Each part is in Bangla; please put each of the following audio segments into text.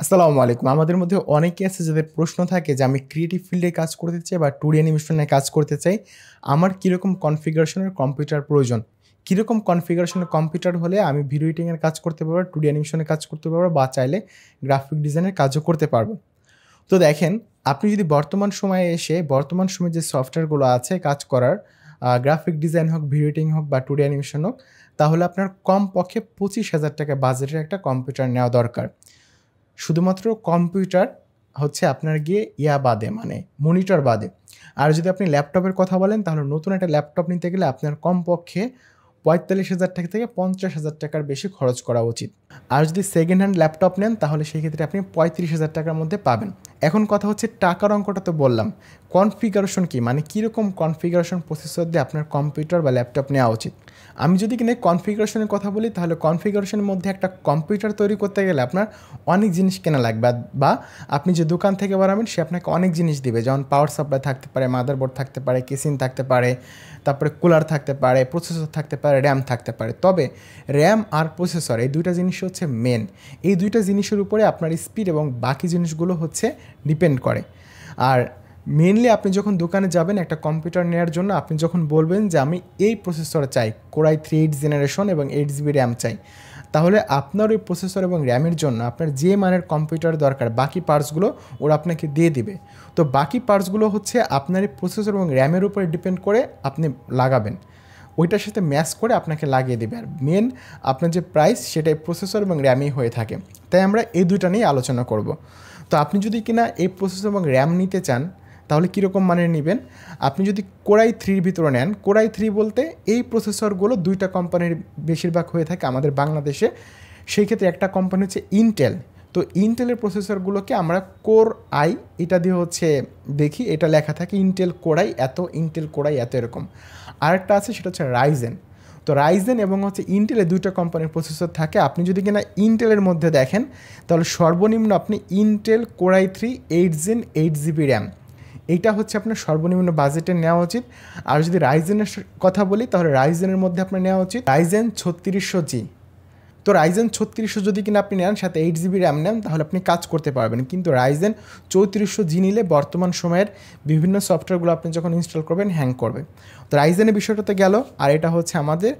আসসালামু আলাইকুম। আমাদের মধ্যে অনেকে আছে যাদের প্রশ্ন থাকে যে আমি ক্রিয়েটিভ ফিল্ডে কাজ করতে চাই বা 2D অ্যানিমেশনে কাজ করতে চাই। আমার কিরকম কনফিগারেশনের কম্পিউটার প্রয়োজন? কিরকম কনফিগারেশনের কম্পিউটার হলে আমি ভিডিও এডিটিং এর কাজ করতে পারবো, 2D অ্যানিমেশনের কাজ করতে পারবো বা চাইলে গ্রাফিক ডিজাইনের কাজও করতে পারবো। তো দেখেন, আপনি যদি বর্তমান সময়ে এসে বর্তমান সময়ে যে সফটওয়্যারগুলো আছে কাজ করার, গ্রাফিক ডিজাইন হোক, ভিডিও এডিটিং হোক বা 2D অ্যানিমেশন হোক, তাহলে আপনার কমপক্ষে ৳২৫,০০০ বাজেটের একটা কম্পিউটার নেওয়া দরকার। শুধুমাত্র কম্পিউটার হচ্ছে আপনার গিয়ে বাদে মানে মনিটর বাদে। আর যদি আপনি ল্যাপটপের কথা বলেন তাহলে নতুন একটা ল্যাপটপ নিতে গেলে আপনার কমপক্ষে ৳৪৫,০০০ থেকে ৳৫০,০০০ বেশি খরচ করা উচিত। আর যদি সেকেন্ড হ্যান্ড ল্যাপটপ নেন তাহলে সেক্ষেত্রে আপনি ৳৩৫,০০০ মধ্যে পাবেন। এখন কথা হচ্ছে টাকার অঙ্কটা তো বললাম। কনফিগারেশন কী? মানে কীরকম কনফিগারেশন প্রসেসর দিয়ে আপনার কম্পিউটার বা ল্যাপটপ নেওয়া উচিত? আমি যদি কিনা কনফিগারেশনের কথা বলি তাহলে কনফিগারেশনের মধ্যে একটা কম্পিউটার তৈরি করতে গেলে আপনার অনেক জিনিস কেনা লাগবে বা আপনি যে দোকান থেকে বানাবেন সে আপনাকে অনেক জিনিস দিবে, যেমন পাওয়ার সাপ্লাই থাকতে পারে, মাদারবোর্ড থাকতে পারে, কেসিং থাকতে পারে, তারপরে কুলার থাকতে পারে, প্রসেসর থাকতে পারে, র্যাম থাকতে পারে। তবে র্যাম আর প্রসেসর এই দুইটা জিনিস হচ্ছে মেন। এই দুইটা জিনিসের উপরে আপনার স্পিড এবং বাকি জিনিসগুলো হচ্ছে ডিপেন্ড করে। আর মেনলি আপনি যখন দোকানে যাবেন একটা কম্পিউটার নেওয়ার জন্য, আপনি যখন বলবেন যে আমি এই প্রসেসর চাই, কোরাই 3 জেনারেশন এবং 8 GB র্যাম চাই, তাহলে আপনার ওই প্রসেসর এবং র্যামের জন্য আপনার যে মানের কম্পিউটার দরকার বাকি পার্টসগুলো ওরা আপনাকে দিয়ে দিবে। তো বাকি পার্টসগুলো হচ্ছে আপনার এই প্রসেসর এবং র্যামের উপরে ডিপেন্ড করে আপনি লাগাবেন, ওইটার সাথে ম্যাচ করে আপনাকে লাগিয়ে দেবে। আর মেন আপনার যে প্রাইস সেটাই প্রসেসর এবং র্যামই হয়ে থাকে। তাই আমরা এই দুইটা নিয়ে আলোচনা করব। তো আপনি যদি কিনা এই প্রসেসর এবং র্যাম নিতে চান তাহলে কীরকম মানের নেবেন? আপনি যদি কোরাই 3 ভিতরে নেন, কোরাই 3 বলতে এই প্রসেসরগুলো দুইটা কোম্পানির বেশিরভাগ হয়ে থাকে আমাদের বাংলাদেশে। সেই ক্ষেত্রে একটা কোম্পানি হচ্ছে ইন্টেল। তো ইন্টেলের প্রসেসরগুলোকে আমরা কোর আই এটা দিয়ে হচ্ছে দেখি, এটা লেখা থাকে ইন্টেল কোরাই এত, ইন্টেল কোরাই এত এরকম। আরেকটা আছে সেটা হচ্ছে রাইজেন। তো রাইজেন এবং হচ্ছে ইন্টেলের দুইটা কোম্পানির প্রসেসর থাকে। আপনি যদি কিনা ইন্টেলের মধ্যে দেখেন তাহলে সর্বনিম্ন আপনি Intel core i 3 8 Gen 8 GB RAM, এইটা হচ্ছে আপনার সর্বনিম্ন বাজেটে নেওয়া উচিত। আর যদি রাইজেনের কথা বলি তাহলে রাইজেনের মধ্যে আপনার নেওয়া উচিত রাইজেন 3600G। তো রাইজেন 3600 যদি কিনা আপনি নেন, সাথে 8 GB র্যাম নেন, তাহলে আপনি কাজ করতে পারবেন। কিন্তু রাইজেন 3400G নিলে বর্তমান সময়ের বিভিন্ন সফটওয়্যারগুলো আপনি যখন ইনস্টল করবেন হ্যাং করবে। তো রাইজেনের বিষয়টাতে গেল, আর এটা হচ্ছে আমাদের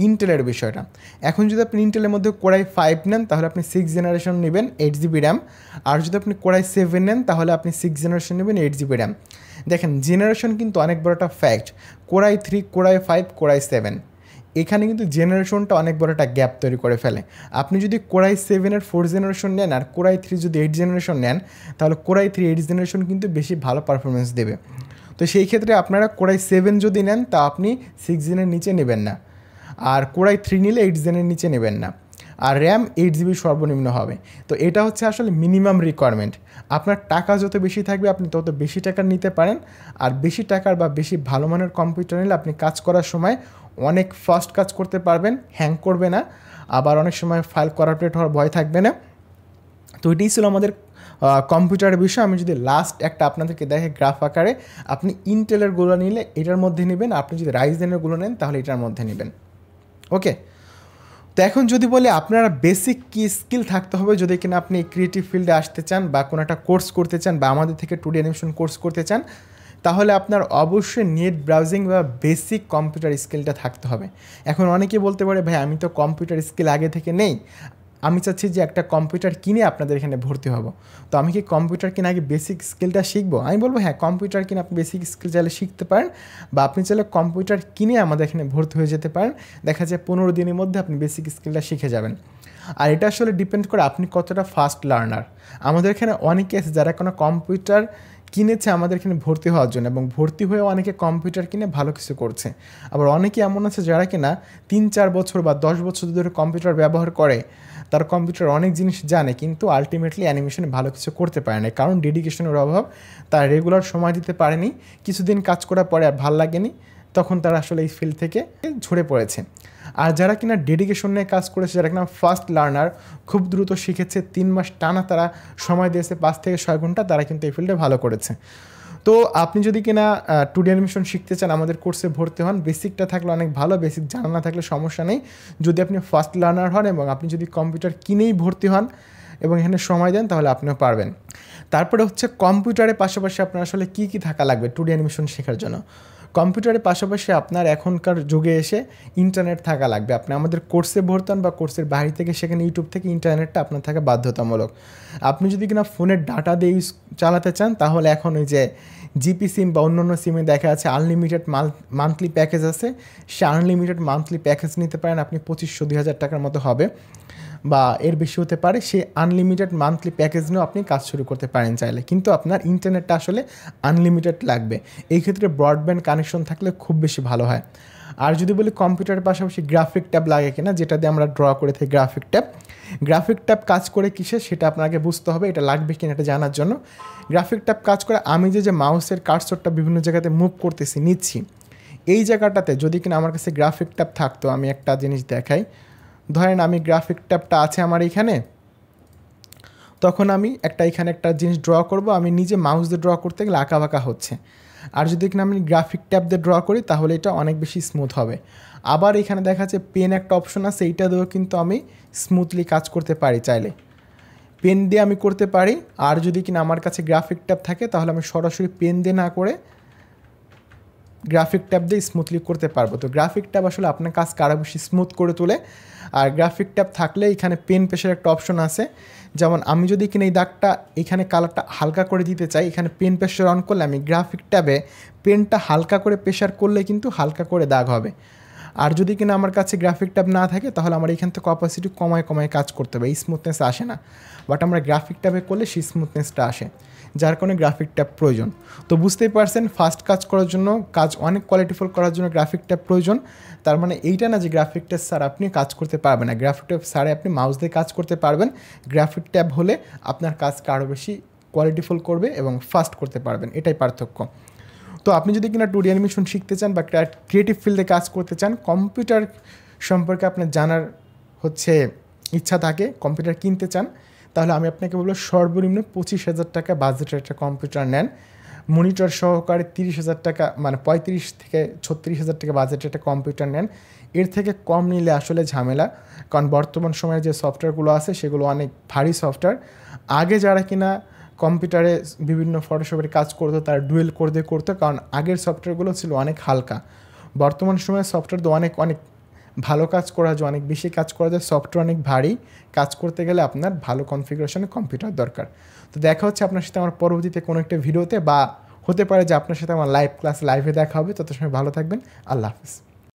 ইন্টেলের বিষয়টা। এখন যদি আপনি ইন্টেলের মধ্যে কোরাই 5 নেন তাহলে আপনি 6 জেনারেশন নেবেন 8 GB র্যাম। আর যদি আপনি কোরাই 7 নেন তাহলে আপনি 6 জেনারেশন নেবেন 8 GB র্যাম। দেখেন জেনারেশন কিন্তু অনেক বড় একটা ফ্যাক্ট। কোরাই 3, কোরাই 5, কোরাই 7, এখানে কিন্তু জেনারেশনটা অনেক বড় একটা গ্যাপ তৈরি করে ফেলে। আপনি যদি কোরাই 7-এর 4 জেনারেশন নেন আর কোরাই 3 যদি 8 জেনারেশন নেন তাহলে কোরাই 3 8 জেনারেশন কিন্তু বেশি ভালো পারফরমেন্স দেবে। তো সেই ক্ষেত্রে আপনারা কোরাই 7 যদি নেন তা আপনি 6 জেনের নিচে নেবেন না, আর কোরাই 3 নিলে 8 জেনের নিচে নেবেন না। আর র্যাম 8 GB সর্বনিম্ন হবে। তো এটা হচ্ছে আসলে মিনিমাম রিকোয়ারমেন্ট। আপনার টাকা যত বেশি থাকবে আপনি তত বেশি টাকার নিতে পারেন। আর বেশি টাকার বা বেশি ভালো মানের কম্পিউটার নিলে আপনি কাজ করার সময় অনেক ফাস্ট কাজ করতে পারবেন, হ্যাং করবে না, আবার অনেক সময় ফাইল করাপ্টেড হওয়ার ভয় থাকবে না। তো এটাই ছিল আমাদের কম্পিউটারের বিষয়। আমি যদি লাস্ট একটা আপনাদেরকে দেখে গ্রাফ আকারে, আপনি ইন্টেলেরগুলো নিলে এটার মধ্যে নেবেন, আপনি যদি রাইজেনেরগুলো নেন তাহলে এটার মধ্যে নেবেন। ওকে, তো এখন যদি বলি আপনারা বেসিক কী স্কিল থাকতে হবে যদি কিনা আপনি ক্রিয়েটিভ ফিল্ডে আসতে চান বা কোনো একটা কোর্স করতে চান বা আমাদের থেকে 2D অ্যানিমেশন কোর্স করতে চান, তাহলে আপনার অবশ্যই নেট ব্রাউজিং বা বেসিক কম্পিউটার স্কিলটা থাকতে হবে। এখন অনেকে বলতে পারে ভাই আমি তো কম্পিউটার স্কিল আগে থেকে নেই, আমি চাচ্ছি যে একটা কম্পিউটার কিনে আপনাদের এখানে ভর্তি হব, তো আমি কি কম্পিউটার কিনে আগে বেসিক স্কিলটা শিখবো? আমি বলবো হ্যাঁ, কম্পিউটার কিনে আপনি বেসিক স্কিল চাইলে শিখতে পারেন, বা আপনি চাইলে কম্পিউটার কিনে আমাদের এখানে ভর্তি হয়ে যেতে পারেন। দেখা যায় 15 দিনের মধ্যে আপনি বেসিক স্কিলটা শিখে যাবেন। আর এটা আসলে ডিপেন্ড করে আপনি কতটা ফাস্ট লার্নার। আমাদের এখানে অনেকে আছে যারা কোনো কম্পিউটার কিনেছে আমাদের এখানে ভর্তি হওয়ার জন্য, এবং ভর্তি হয়েও অনেকে কম্পিউটার কিনে ভালো কিছু করছে। আবার অনেকে এমন আছে যারা কিনা 3-4 বছর বা 10 বছর ধরে কম্পিউটার ব্যবহার করে, তার কম্পিউটার অনেক জিনিস জানে, কিন্তু আলটিমেটলি অ্যানিমেশনে ভালো কিছু করতে পারে না, কারণ ডেডিকেশনের অভাব। তার রেগুলার সময় দিতে পারেনি, কিছুদিন কাজ করার পরে আর ভাল লাগেনি, তখন তারা আসলে এই ফিল্ড থেকে ঝরে পড়েছে। আর যারা কিনা ডেডিকেশন নিয়ে কাজ করেছে, যারা কিনা ফাস্ট লার্নার, খুব দ্রুত শিখেছে, 3 মাস টানা তারা সময় দিয়েছে 5 থেকে 6 ঘন্টা, তারা কিন্তু এই ফিল্ডে ভালো করেছে। তো আপনি যদি কিনা 2D অ্যানিমেশন শিখতে চান আমাদের কোর্সে ভর্তি হন। বেসিকটা থাকলে অনেক ভালো, বেসিক জানা না থাকলে সমস্যা নেই। যদি আপনি ফাস্ট লার্নার হন এবং আপনি যদি কম্পিউটার কিনেই ভর্তি হন, এবং এখানে সময় দেন তাহলে আপনিও পারবেন। তারপরে হচ্ছে কম্পিউটারের পাশাপাশি আপনার আসলে কী কী থাকা লাগবে 2D অ্যানিমেশন শেখার জন্য। কম্পিউটারের পাশাপাশি আপনার এখনকার যুগে এসে ইন্টারনেট থাকা লাগবে। আপনি আমাদের কোর্সে ভর্তি হন বা কোর্সের বাইরে থেকে সেখানে ইউটিউব থেকে ইন্টারনেটটা আপনার থাকা বাধ্যতামূলক। আপনি যদি কিনা ফোনের ডাটা দিয়ে চালাতে চান তাহলে এখন ওই যে জিপি সিম বা অন্য অন্য সিমে দেখা আছে আনলিমিটেড মান্থলি প্যাকেজ আছে, সে আনলিমিটেড মান্থলি প্যাকেজ নিতে পারেন আপনি 2500-2000 টাকার মতো হবে বা এর বেশি হতে পারে। সেই আনলিমিটেড মান্থলি প্যাকেজ নিয়েও আপনি কাজ শুরু করতে পারেন চাইলে, কিন্তু আপনার ইন্টারনেটটা আসলে আনলিমিটেড লাগবে। এই ক্ষেত্রে ব্রডব্যান্ড কানেকশন থাকলে খুব বেশি ভালো হয়। আর যদি বলি কম্পিউটারের পাশাপাশি গ্রাফিক ট্যাব লাগে কিনা, যেটা দিয়ে আমরা ড্র করে থাকি গ্রাফিক ট্যাব কাজ করে কিসে সেটা আপনাকে বুঝতে হবে, এটা লাগবে কিনা এটা জানার জন্য। গ্রাফিক ট্যাব কাজ করে আমি যে মাউসের কার্সরটা বিভিন্ন জায়গাতে মুভ করতেছি নিচ্ছি, এই জায়গাটাতে যদি কিনা আমার কাছে গ্রাফিক ট্যাব থাকতো, আমি একটা জিনিস দেখাই। ধরেন আমি গ্রাফিক ট্যাবটা আছে আমার এইখানে, তখন আমি এখানে একটা জিনিস ড্র করব, আমি নিজে মাউস দিয়ে ড্র করতে গেলে আঁকা হচ্ছে। আর যদি কিনা আমি গ্রাফিক ট্যাব দিয়ে ড্র করি তাহলে এটা অনেক বেশি স্মুথ হবে। আবার এখানে দেখা যাচ্ছে পেন একটা অপশন আছে, এইটা দিয়েও কিন্তু আমি স্মুথলি কাজ করতে পারি চাইলে, পেন দিয়ে আমি করতে পারি। আর যদি কিনা আমার কাছে গ্রাফিক ট্যাব থাকে তাহলে আমি সরাসরি পেন দিয়ে না করে গ্রাফিক ট্যাব দিয়ে স্মুথলি করতে পারবো। তো গ্রাফিক ট্যাব আসলে আপনার কাজকে আরও বেশি স্মুথ করে তোলে। আর গ্রাফিক ট্যাব থাকলে এখানে পেন পেশের একটা অপশন আছে, যেমন আমি যদি কিনা এই দাগটা এখানে কালারটা হালকা করে দিতে চাই, এখানে পেন প্রেশার অন করলে আমি গ্রাফিক ট্যাবে পেনটা হালকা করে প্রেশার করলে কিন্তু হালকা করে দাগ হবে। আর যদি কিনা আমার কাছে গ্রাফিক ট্যাব না থাকে তাহলে আমার এখান থেকে অপাসিটি কমায় কাজ করতে হবে, এই স্মুথনেস আসে না। বাট আমরা গ্রাফিক ট্যাবে করলে সেই স্মুথনেসটা আসে, যার কারণে গ্রাফিক ট্যাব প্রয়োজন। তো বুঝতেই পারছেন ফাস্ট কাজ করার জন্য, কাজ অনেক কোয়ালিটিফুল করার জন্য গ্রাফিক ট্যাব প্রয়োজন। তার মানে এইটা না যে গ্রাফিক ট্যাব স্যার আপনি কাজ করতে পারবেন না, গ্রাফিক ট্যাব স্যারে আপনি মাউস দিয়ে কাজ করতে পারবেন। গ্রাফিক ট্যাব হলে আপনার কাজকে আরও বেশি কোয়ালিটিফুল করবে এবং ফাস্ট করতে পারবেন, এটাই পার্থক্য। তো আপনি যদি কিনা 2D অ্যানিমেশন শিখতে চান বা ক্রিয়েটিভ ফিল্ডে কাজ করতে চান, কম্পিউটার সম্পর্কে আপনার জানার ইচ্ছা থাকে, কম্পিউটার কিনতে চান, তাহলে আমি আপনাকে বলবো সর্বনিম্ন 25,000 টাকা বাজেটের একটা কম্পিউটার নেন, মনিটর সহকারে 30,000 টাকা, মানে 35 থেকে 36,000 টাকা বাজেটের একটা কম্পিউটার নেন। এর থেকে কম নিলে আসলে ঝামেলা, কারণ বর্তমান সময়ে যে সফটওয়্যারগুলো আছে সেগুলো অনেক ভারী সফটওয়্যার। আগে যারা কিনা কম্পিউটারে বিভিন্ন ফটোশপের কাজ করতো তারা ডুয়েল করে করতো, কারণ আগের সফটওয়্যারগুলো ছিল অনেক হালকা। বর্তমান সময়ে সফটওয়্যার তো অনেক ভালো কাজ করা যায়, অনেক বেশি কাজ করা যায়, সফটওয়্যার অনেক ভারী, কাজ করতে গেলে আপনার ভালো কনফিগারেশনে কম্পিউটার দরকার। তো দেখা হচ্ছে আপনার সাথে আমার পরবর্তীতে কোনো একটা ভিডিওতে, বা হতে পারে যে আপনার সাথে আমার লাইভে দেখা হবে। তত সময় ভালো থাকবেন, আল্লাহ হাফিজ।